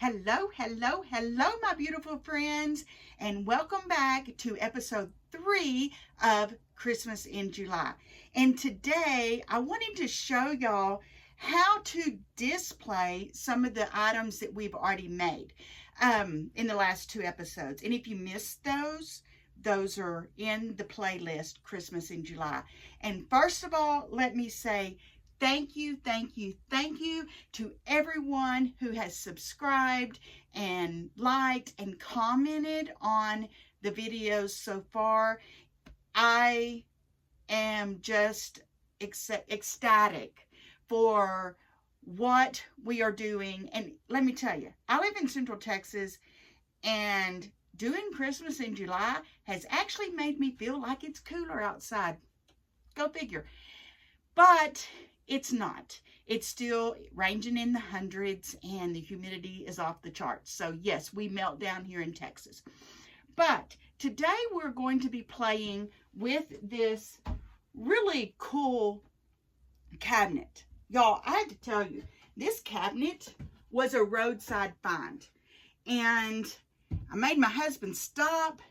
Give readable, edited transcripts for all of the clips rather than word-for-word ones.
Hello, hello, hello, my beautiful friends, and welcome back to episode 3 of Christmas in July. And today I wanted to show y'all how to display some of the items that we've already made in the last 2 episodes. And if you missed those are in the playlist Christmas in July. And first of all, let me say thank you to everyone who has subscribed and liked and commented on the videos so far. I am just ecstatic for what we are doing. And let me tell you, I live in Central Texas, and doing Christmas in July has actually made me feel like it's cooler outside. Go figure. But it's not. It's still ranging in the hundreds and the humidity is off the charts. So yes, we melt down here in Texas. But today we're going to be playing with this really cool cabinet. Y'all, I had to tell you, this cabinet was a roadside find. And I made my husband stop,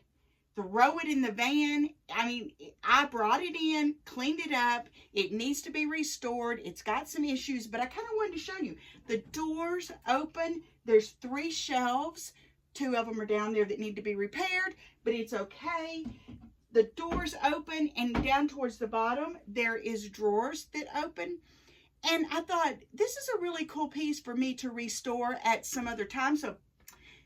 throw it in the van. I mean, I brought it in, cleaned it up. It needs to be restored. It's got some issues, but I kind of wanted to show you. The doors open. There's 3 shelves. 2 of them are down there that need to be repaired, but it's okay. The doors open, and down towards the bottom, there is drawers that open. And I thought, this is a really cool piece for me to restore at some other time. So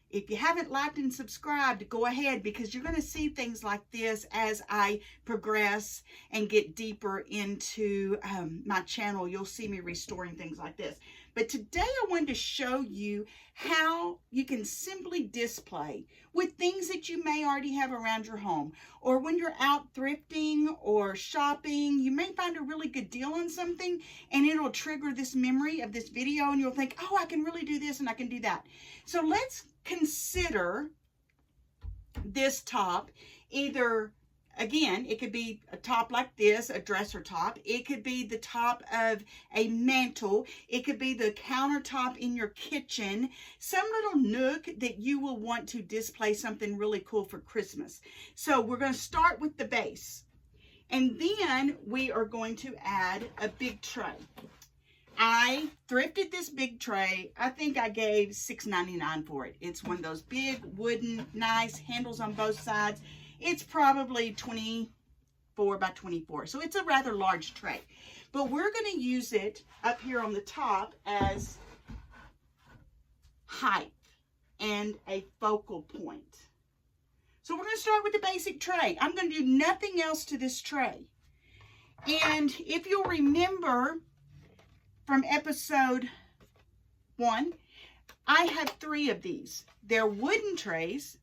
if you haven't liked and subscribed, go ahead, because you're going to see things like this as I progress and get deeper into my channel. You'll see me restoring things like this. But today I wanted to show you how you can simply display with things that you may already have around your home. Or when you're out thrifting or shopping, you may find a really good deal on something, and it'll trigger this memory of this video, and you'll think, oh, I can really do this and I can do that. So let's consider this top. Either, again, it could be a top like this, a dresser top. It could be the top of a mantle. It could be the countertop in your kitchen. Some little nook that you will want to display something really cool for Christmas. So we're going to start with the base. And then we are going to add a big tray. I thrifted this big tray. I think I gave $6.99 for it. It's one of those big wooden, nice handles on both sides. It's probably 24 by 24. So it's a rather large tray. But we're going to use it up here on the top as height and a focal point. So we're going to start with the basic tray. I'm going to do nothing else to this tray. And if you'll remember from episode 1, I have 3 of these. They're wooden trays.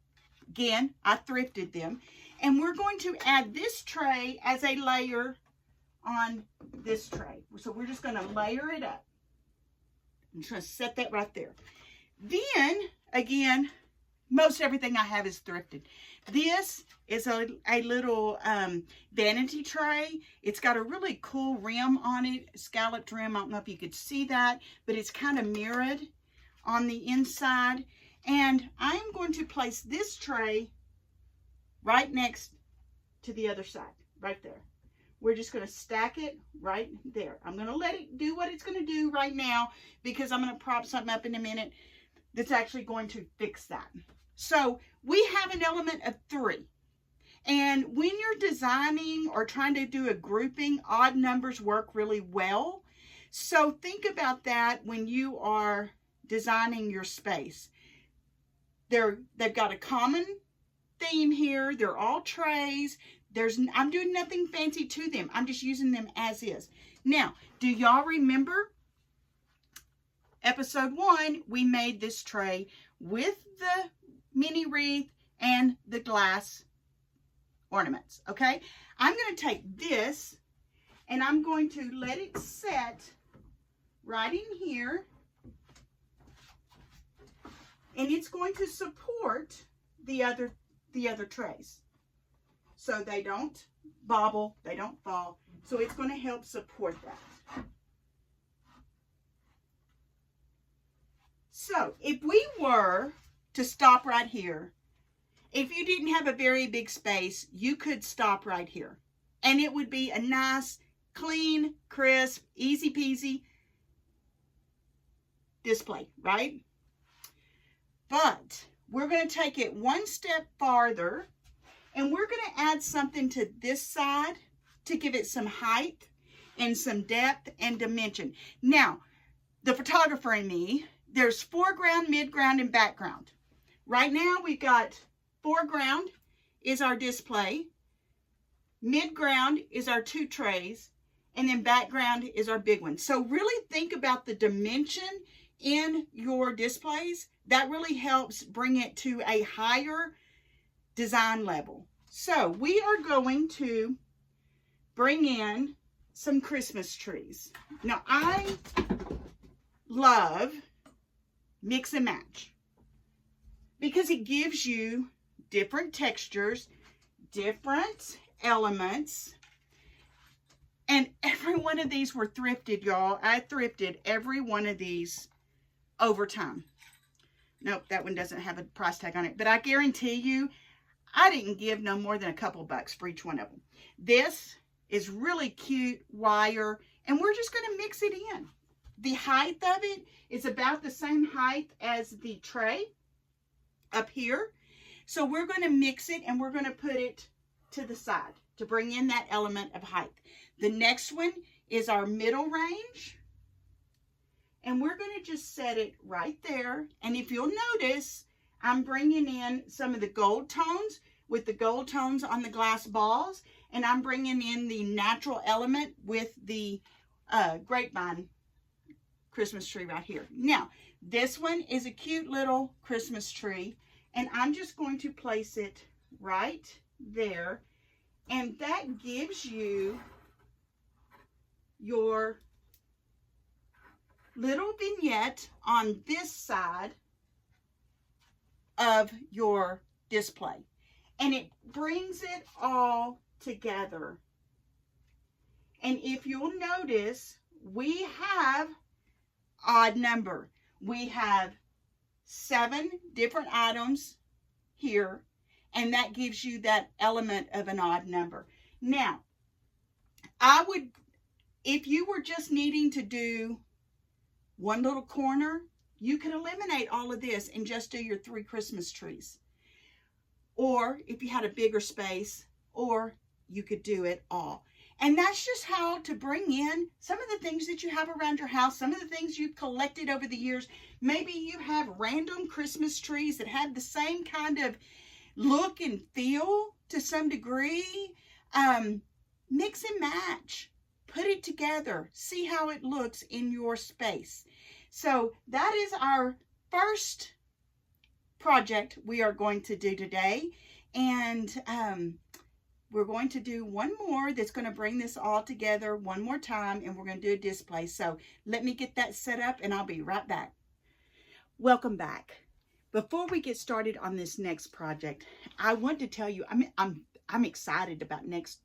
Again, I thrifted them. And we're going to add this tray as a layer on this tray. So we're just going to layer it up. I'm just going to set that right there. Then, again, most everything I have is thrifted. This is a little vanity tray. It's got a really cool rim on it, scalloped rim. I don't know if you could see that, but it's kind of mirrored on the inside. And I'm going to place this tray right next to the other side, right there. We're just going to stack it right there. I'm going to let it do what it's going to do right now, because I'm going to prop something up in a minute that's actually going to fix that. So we have an element of 3. And when you're designing or trying to do a grouping, odd numbers work really well. So think about that when you are designing your space. They've got a common theme here. They're all trays. I'm doing nothing fancy to them. I'm just using them as is. Now, do y'all remember episode 1? We made this tray with the mini wreath and the glass ornaments. Okay, I'm going to take this and I'm going to let it set right in here, and it's going to support the other trays so they don't bobble, they don't fall. So it's going to help support that. So if we were to stop right here, if you didn't have a very big space, you could stop right here. And it would be a nice, clean, crisp, easy peasy display, right? But we're going to take it one step farther, and we're going to add something to this side to give it some height and some depth and dimension. Now, the photographer in me, there's foreground, midground, and background. Right now, we've got foreground is our display, midground is our 2 trays, and then background is our big one. So really think about the dimension in your displays. That really helps bring it to a higher design level. So we are going to bring in some Christmas trees. Now I love mix and match because it gives you different textures, different elements, and every one of these were thrifted, y'all. I thrifted every one of these over time. Nope, that one doesn't have a price tag on it, but I guarantee you I didn't give no more than a couple bucks for each one of them. This is really cute wire, and we're just going to mix it in. The height of it is about the same height as the tray up here. So we're going to mix it, and we're going to put it to the side to bring in that element of height. The next one is our middle range, and we're going to just set it right there. And if you'll notice, I'm bringing in some of the gold tones with the gold tones on the glass balls, and I'm bringing in the natural element with the grapevine Christmas tree right here. Now, this one is a cute little Christmas tree, and I'm just going to place it right there, and that gives you your little vignette on this side of your display, and it brings it all together. And if you'll notice, we have odd number. We have 7 different items here, and that gives you that element of an odd number. Now, I would, if you were just needing to do one little corner, you could eliminate all of this and just do your 3 Christmas trees. Or if you had a bigger space, or you could do it all. And that's just how to bring in some of the things that you have around your house, some of the things you've collected over the years. Maybe you have random Christmas trees that have the same kind of look and feel to some degree. Mix and match. Put it together. See how it looks in your space. So that is our first project we are going to do today. And we're going to do one more that's going to bring this all together one more time, and we're going to do a display. So let me get that set up, and I'll be right back. Welcome back. Before we get started on this next project, I want to tell you I'm excited about next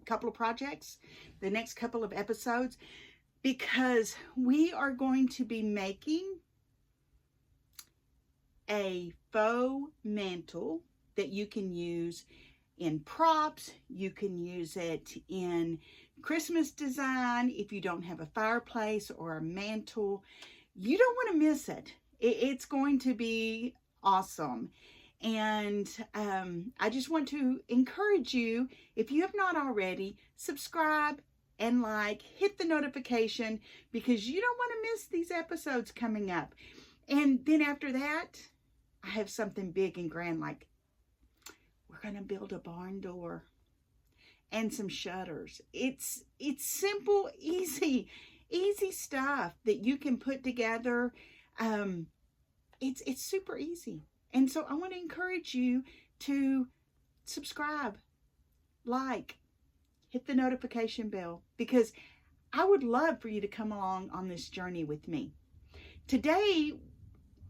couple of projects, the next couple of episodes, because we are going to be making a faux mantle that you can use in props. You can use it in Christmas design. If you don't have a fireplace or a mantle, you don't want to miss it. It's going to be awesome. And I just want to encourage you, if you have not already, subscribe and like, hit the notification, because you don't want to miss these episodes coming up. And then after that, I have something big and grand, like we're going to build a barn door and some shutters. It's simple, easy stuff that you can put together. It's super easy. And so I want to encourage you to subscribe, like, hit the notification bell, because I would love for you to come along on this journey with me. Today,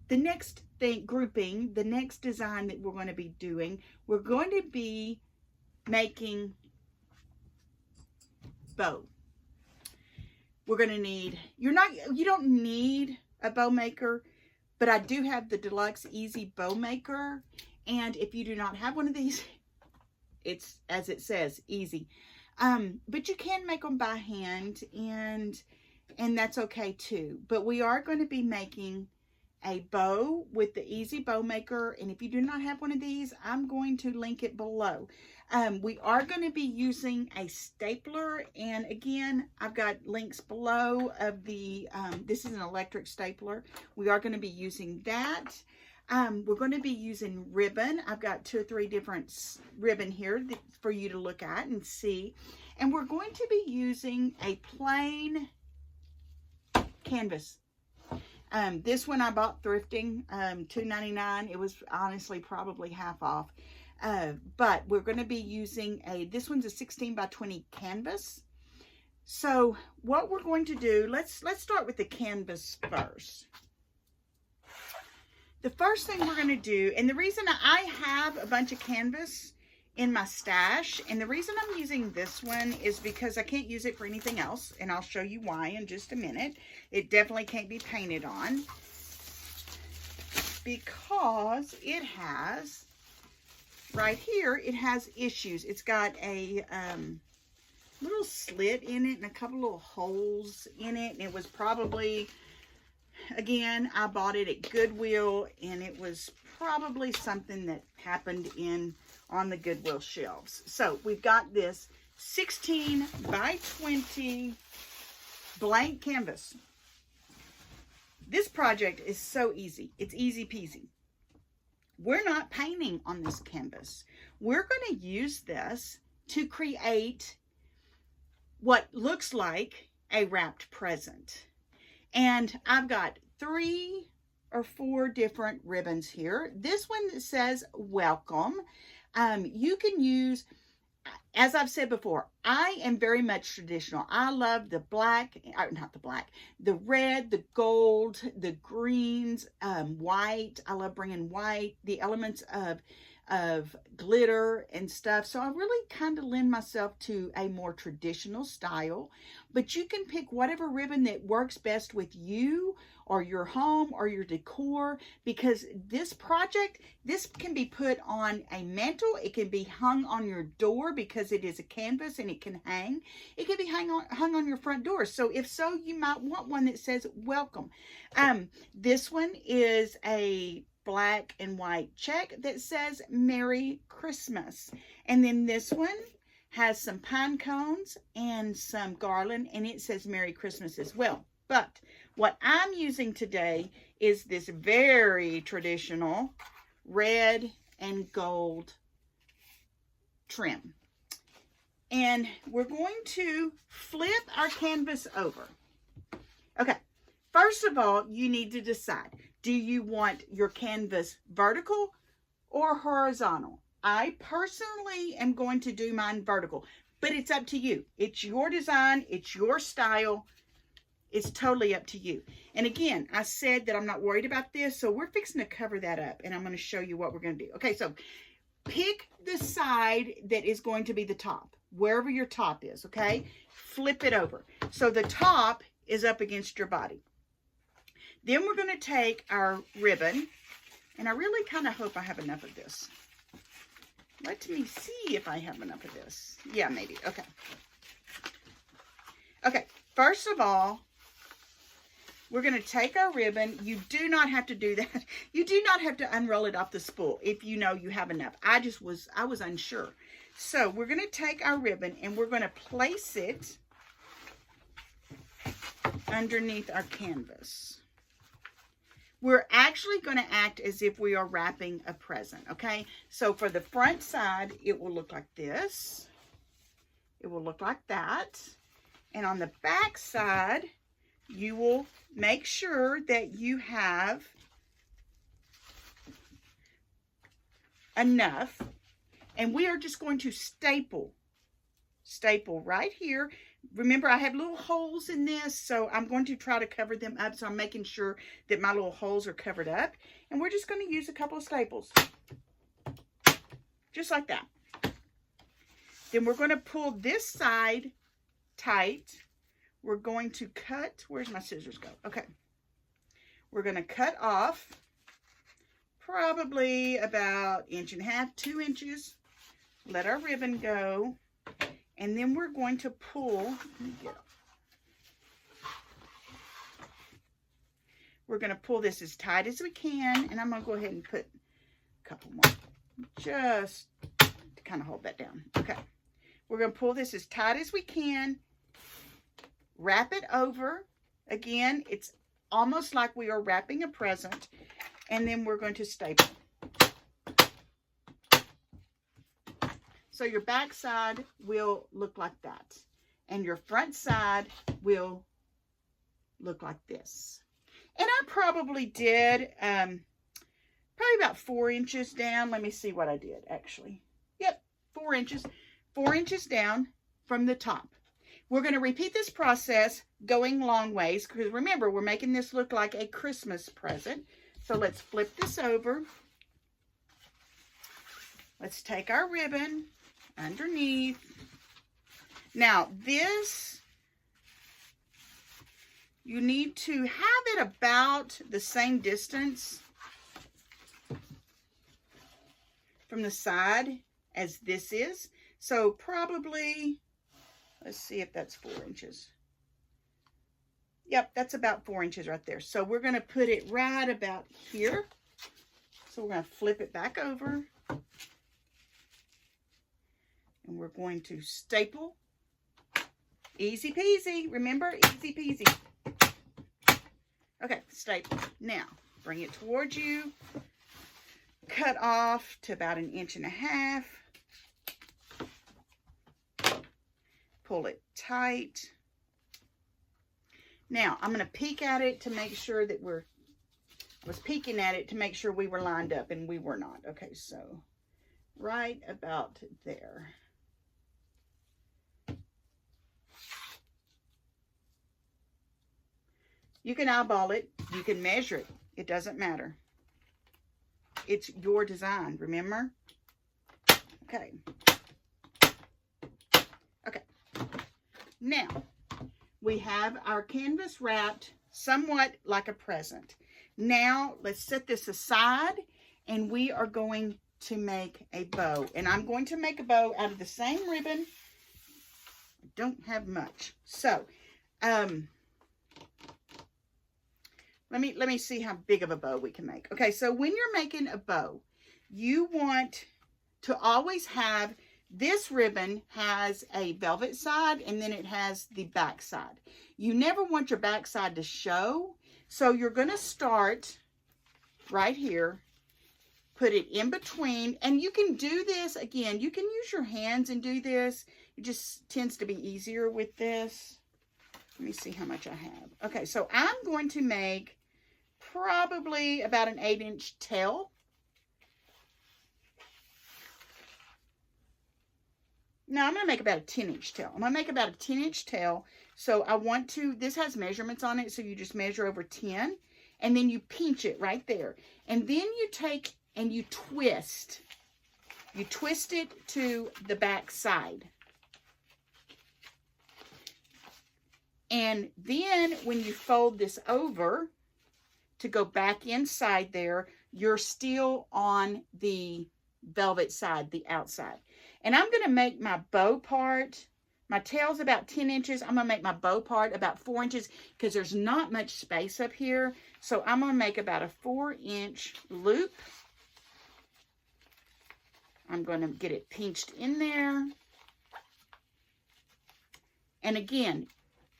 the next grouping, the next design that we're going to be doing, we're going to be making bow. We're going to need, you don't need a bow maker, But I do have the Deluxe Easy Bow Maker. And if you do not have one of these, it's, as it says, easy. But you can make them by hand, and that's okay too. But we are going to be making a bow with the Easy Bow Maker, and if you do not have one of these, I'm going to link it below. We are going to be using a stapler, and again, I've got links below of the, this is an electric stapler. We are going to be using that. We're going to be using ribbon. I've got 2 or 3 different ribbon here for you to look at and see. And we're going to be using a plain canvas. This one I bought thrifting, $2.99. It was honestly probably half off. But we're going to be using this one's a 16 by 20 canvas. So what we're going to do, let's start with the canvas first. The first thing we're going to do, and the reason I have a bunch of canvas in my stash, and the reason I'm using this one is because I can't use it for anything else, and I'll show you why in just a minute. It definitely can't be painted on because it has, right here, it has issues. It's got a little slit in it and a couple little holes in it, and it was probably, again, I bought it at Goodwill, and it was probably something that happened on the Goodwill shelves. So we've got this 16 by 20 blank canvas. This project is so easy. It's easy peasy. We're not painting on this canvas. We're going to use this to create what looks like a wrapped present. And I've got 3 or 4 different ribbons here. This one says welcome. You can use, as I've said before, I am very much traditional. I love the black, not the black, the red, the gold, the greens, white. I love bringing white, the elements of glitter and stuff. So I really kind of lend myself to a more traditional style, but you can pick whatever ribbon that works best with you or your home or your decor, because this project, this can be put on a mantle. It can be hung on your door because it is a canvas and it can hang. It can be hung on your front door. So if so, you might want one that says welcome. This one is a black and white check that says Merry Christmas. And then this one has some pine cones and some garland, and it says Merry Christmas as well. But what I'm using today is this very traditional red and gold trim. And we're going to flip our canvas over. Okay, first of all, you need to decide, do you want your canvas vertical or horizontal? I personally am going to do mine vertical, but it's up to you. It's your design, it's your style. It's totally up to you. And again, I said that I'm not worried about this, so we're fixing to cover that up, and I'm going to show you what we're going to do. Okay, so pick the side that is going to be the top, wherever your top is, okay? Flip it over. So the top is up against your body. Then we're going to take our ribbon, and I really kind of hope I have enough of this. Let me see if I have enough of this. Yeah, maybe. Okay. Okay, first of all, we're going to take our ribbon. You do not have to do that. You do not have to unroll it off the spool if you know you have enough. I was unsure. So we're going to take our ribbon and we're going to place it underneath our canvas. We're actually going to act as if we are wrapping a present, okay? So for the front side, it will look like this. It will look like that. And on the back side, you will make sure that you have enough. And we are just going to staple right here. Remember, I have little holes in this, so I'm going to try to cover them up. So I'm making sure that my little holes are covered up. And we're just going to use a couple of staples. Just like that. Then we're going to pull this side tight. We're going to cut. Where's my scissors go? Okay. we're going to cut off probably about 1.5 to 2 inches. Let our ribbon go. And then we're going to pull, we're going to pull this as tight as we can. And I'm going to go ahead and put a couple more just to kind of hold that down. Okay. We're going to pull this as tight as we can. Wrap it over. Again, it's almost like we are wrapping a present. And then we're going to staple. So your back side will look like that. And your front side will look like this. And I probably did probably about 4 inches down. Let me see what I did actually. Yep, 4 inches. 4 inches down from the top. We're going to repeat this process going long ways. Because remember, we're making this look like a Christmas present. So let's flip this over. Let's take our ribbon underneath. Now this, you need to have it about the same distance from the side as this is. So probably, let's see if that's 4 inches. Yep, that's about 4 inches right there. So we're going to put it right about here. So we're going to flip it back over. And we're going to staple. Easy peasy. Remember, easy peasy. Okay, staple. Now, bring it towards you. Cut off to about 1.5 inches. Pull it tight. Now, I'm going to peek at it to make sure that was peeking at it to make sure we were lined up, and we were not. Okay, so right about there. You can eyeball it. You can measure it. It doesn't matter. It's your design, remember? Okay. Okay. Now, we have our canvas wrapped somewhat like a present. Now, let's set this aside, and we are going to make a bow. And I'm going to make a bow out of the same ribbon. I don't have much. So, let me see how big of a bow we can make. Okay, so when you're making a bow, you want to always have, this ribbon has a velvet side, and then it has the back side. You never want your back side to show, so you're going to start right here, put it in between, and you can do this, again, you can use your hands and do this. It just tends to be easier with this. Let me see how much I have. Okay, so I'm going to make probably about an 8-inch tail. Now, I'm going to make about a 10-inch tail. I'm going to make about a 10-inch tail. So I want to, this has measurements on it, so you just measure over 10. And then you pinch it right there. And then you take and you twist. You twist it to the back side. And then when you fold this over to go back inside there, you're still on the velvet side, the outside. And I'm going to make my bow part, my tail's about 10 inches. I'm going to make my bow part about 4 inches because there's not much space up here. So I'm going to make about a 4-inch loop. I'm going to get it pinched in there. And again,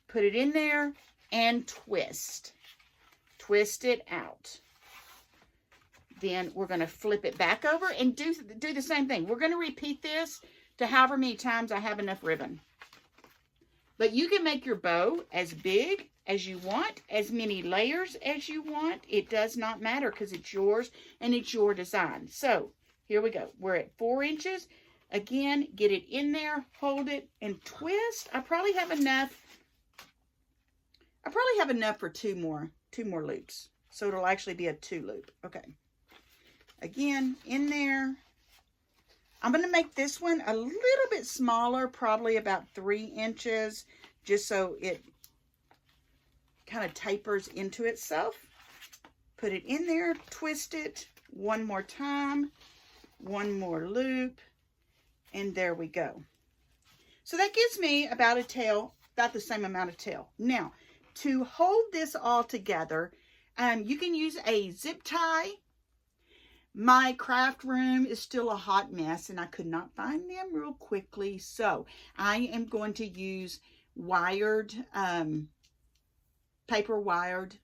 put it in there and twist. Twist it out. Then we're going to flip it back over and do the same thing. We're going to repeat this to however many times I have enough ribbon. But you can make your bow as big as you want, as many layers as you want. It does not matter because it's yours and it's your design. So here we go. We're at 4 inches. Again, get it in there, hold it, and twist. I probably have enough. I probably have enough for two more loops. So it'll actually be a 2-loop. Okay. Again, in there. I'm going to make this one a little bit smaller, probably about 3 inches, just so it kind of tapers into itself. Put it in there, twist it one more time, one more loop, and there we go. So that gives me about a tail, about the same amount of tail. Now, to hold this all together, you can use a zip tie. My craft room is still a hot mess, and I could not find them real quickly. So I am going to use wired, paper wired.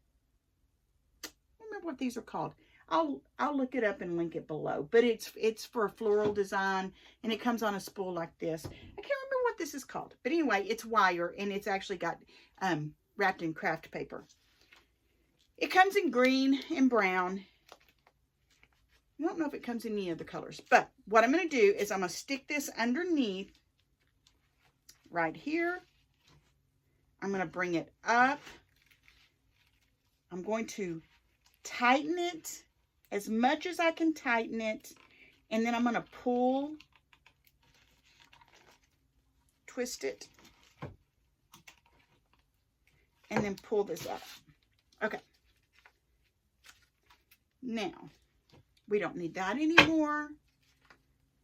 I don't remember what these are called. I'll look it up and link it below. But it's for floral design, and it comes on a spool like this. I can't remember what this is called. But anyway, it's wire, and it's actually got wrapped in craft paper. It comes in green and brown. I don't know if it comes in any other colors, but what I'm going to do is I'm going to stick this underneath right here. I'm going to bring it up. I'm going to tighten it as much as I can tighten it, and then I'm going to pull, twist it, and then pull this up. Okay. Now, we don't need that anymore.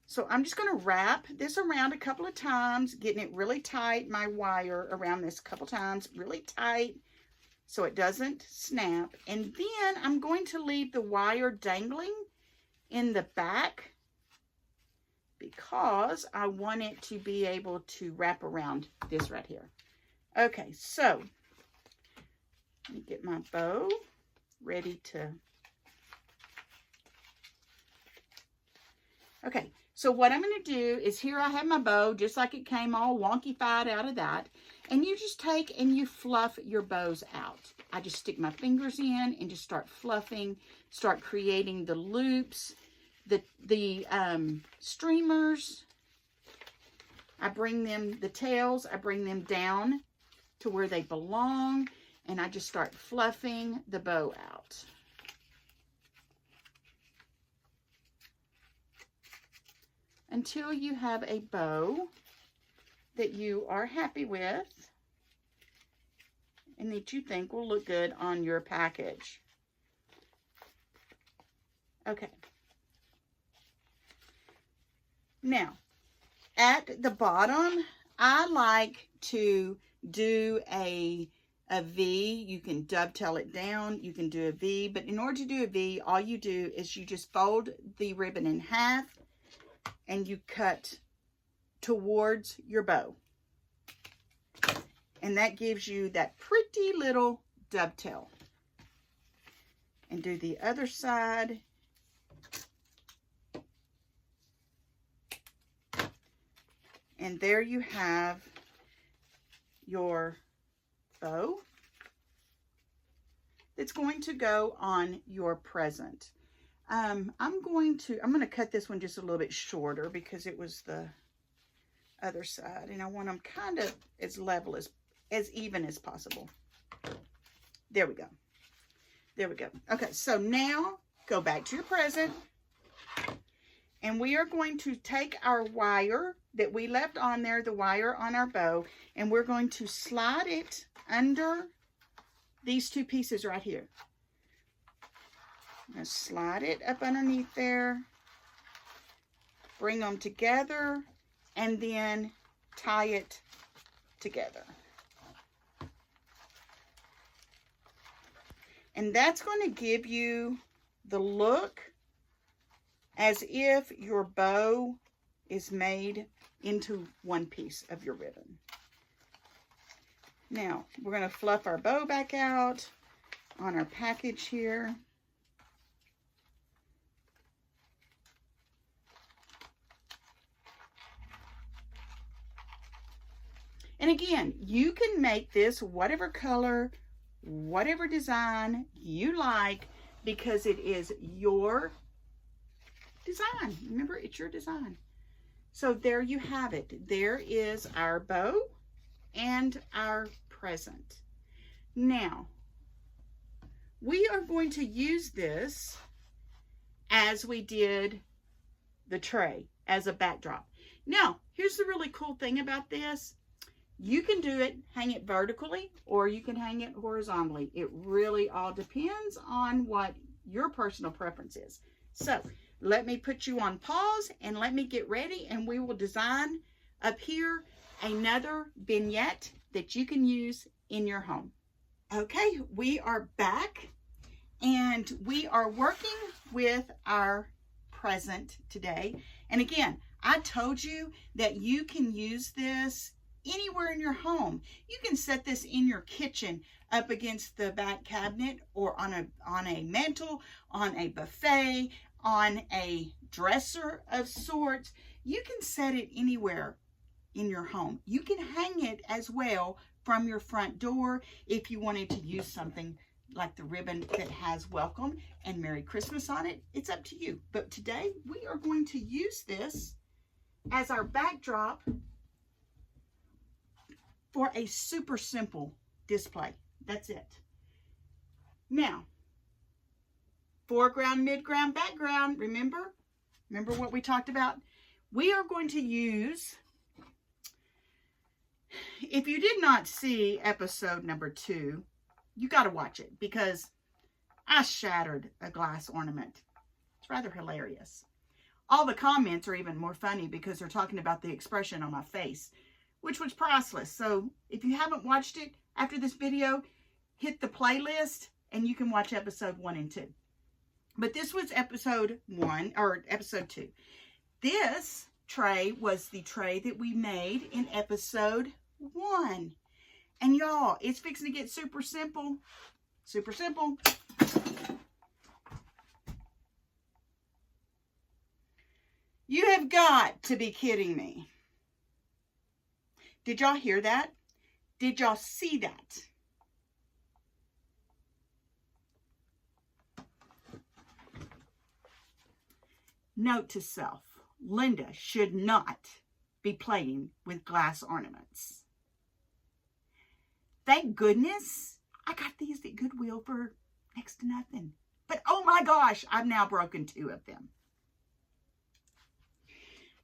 So I'm just going to wrap this around a couple of times, getting it really tight, my wire around this a couple times, really tight so it doesn't snap. And then I'm going to leave the wire dangling in the back because I want it to be able to wrap around this right here. Okay, so let me get my bow ready to... Okay, so what I'm going to do is here I have my bow, just like it came all wonky-fied out of that. And you just take and you fluff your bows out. I just stick my fingers in and just start fluffing, start creating the loops, the streamers. I bring them, the tails, I bring them down to where they belong. And I just start fluffing the bow out. Until you have a bow that you are happy with and that you think will look good on your package. Okay. Now, at the bottom, I like to do a V. You can dovetail it down. You can do a V. But in order to do a V, all you do is you just fold the ribbon in half and you cut towards your bow. And that gives you that pretty little dovetail. And do the other side. And there you have your bow that's going to go on your present. I'm going to cut this one just a little bit shorter because it was the other side, and I want them kind of as level as even as possible. There we go. There we go. Okay, so now go back to your present, and we are going to take our wire that we left on there, the wire on our bow, and we're going to slide it under these two pieces right here. I'm going to slide it up underneath there, bring them together, and then tie it together. And that's going to give you the look as if your bow is made into one piece of your ribbon. Now, we're going to fluff our bow back out on our package here. And again, you can make this whatever color, whatever design you like, because it is your design. Remember, it's your design. So there you have it. There is our bow and our present. Now, we are going to use this as we did the tray, as a backdrop. Now, here's the really cool thing about this. You can do it, hang it vertically, or you can hang it horizontally. It really all depends on what your personal preference is. So let me put you on pause and let me get ready, and we will design up here another vignette that you can use in your home. Okay, we are back, and we are working with our present today. And again, I told you that you can use this anywhere in your home. You can set this in your kitchen up against the back cabinet, or on a mantle, on a buffet, on a dresser of sorts. You can set it anywhere in your home. You can hang it as well from your front door if you wanted to use something like the ribbon that has welcome and Merry Christmas on it. It's up to you. But today we are going to use this as our backdrop for a super simple display. That's it. Now, foreground, midground, background. Remember what we talked about? We are going to use, if you did not see episode number 2, you got to watch it, because I shattered a glass ornament. It's rather hilarious. All the comments are even more funny because they're talking about the expression on my face, which was priceless. So if you haven't watched it after this video, hit the playlist and you can watch episode 1 and 2. But this was episode 1, or episode 2. This tray was the tray that we made in episode 1. And y'all, it's fixing to get super simple. Super simple. You have got to be kidding me. Did y'all hear that? Did y'all see that? Note to self, Linda should not be playing with glass ornaments. Thank goodness I got these at Goodwill for next to nothing. But oh my gosh, I've now broken 2 of them.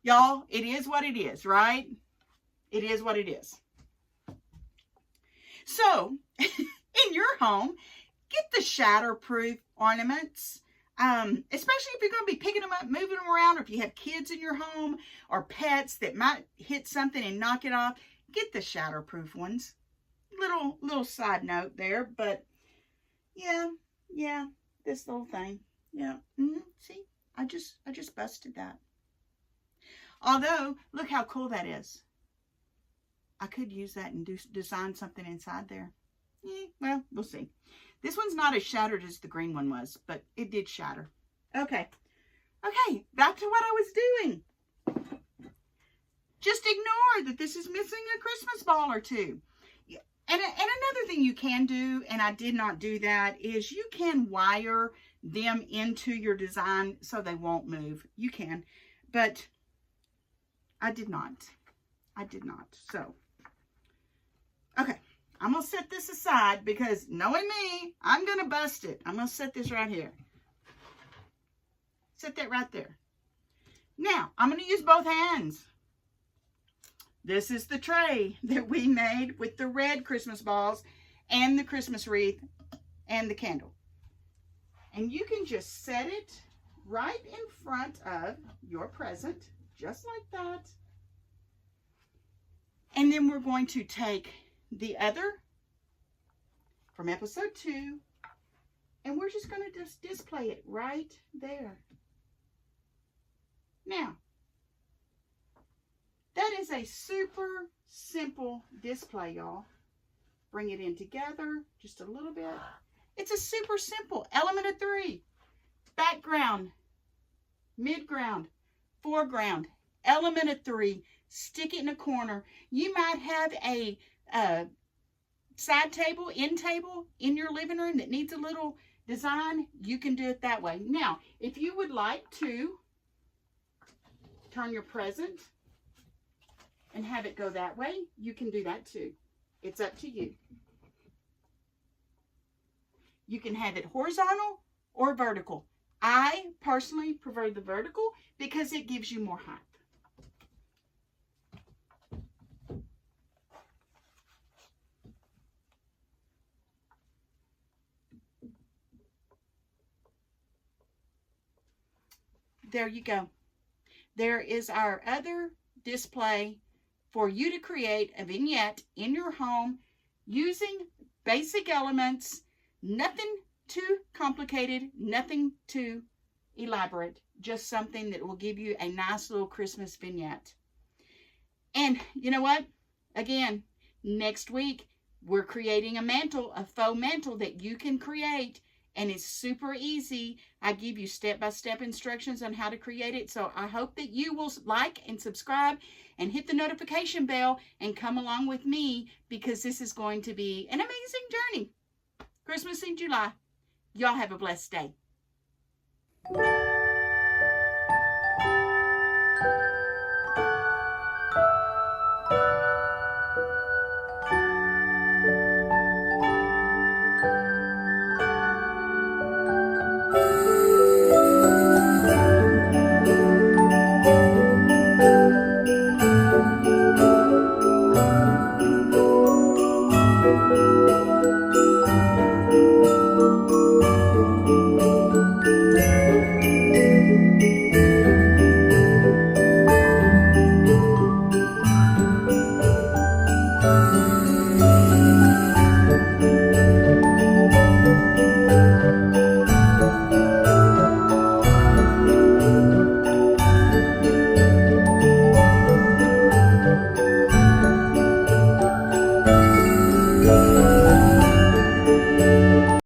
Y'all, it is what it is, right? It is what it is. So, in your home, get the shatterproof ornaments. Especially if you're going to be picking them up, moving them around, or if you have kids in your home or pets that might hit something and knock it off, get the shatterproof ones. Little side note there, but yeah, this little thing, yeah. See, I just busted that. Although, look how cool that is. I could use that and design something inside there. Well, we'll see. This one's not as shattered as the green one was, but it did shatter. Okay, back to what I was doing. Just ignore that this is missing a Christmas ball or 2. And another thing you can do, and I did not do that, is you can wire them into your design so they won't move. You can, but I did not. So, okay. I'm going to set this aside because, knowing me, I'm going to bust it. I'm going to set this right here. Set that right there. Now, I'm going to use both hands. This is the tray that we made with the red Christmas balls and the Christmas wreath and the candle. And you can just set it right in front of your present, just like that. And then we're going to take the other from episode 2, and we're just going to just display it right there. Now, that is a super simple display, y'all. Bring it in together just a little bit. It's a super simple element of 3. Background, midground, foreground, element of 3. Stick it in a corner. You might have a side table, end table in your living room that needs a little design. You can do it that way. Now, if you would like to turn your present and have it go that way, you can do that too. It's up to you. You can have it horizontal or vertical. I personally prefer the vertical because it gives you more height. there you go. There is our other display for you to create a vignette in your home using basic elements, nothing too complicated, nothing too elaborate, just something that will give you a nice little Christmas vignette. And you know what? Again, next week, we're creating a mantle, a faux mantle that you can create, and it's super easy. I give you step-by-step instructions on how to create it. So I hope that you will like and subscribe and hit the notification bell and come along with me, because this is going to be an amazing journey. Christmas in July. Y'all have a blessed day.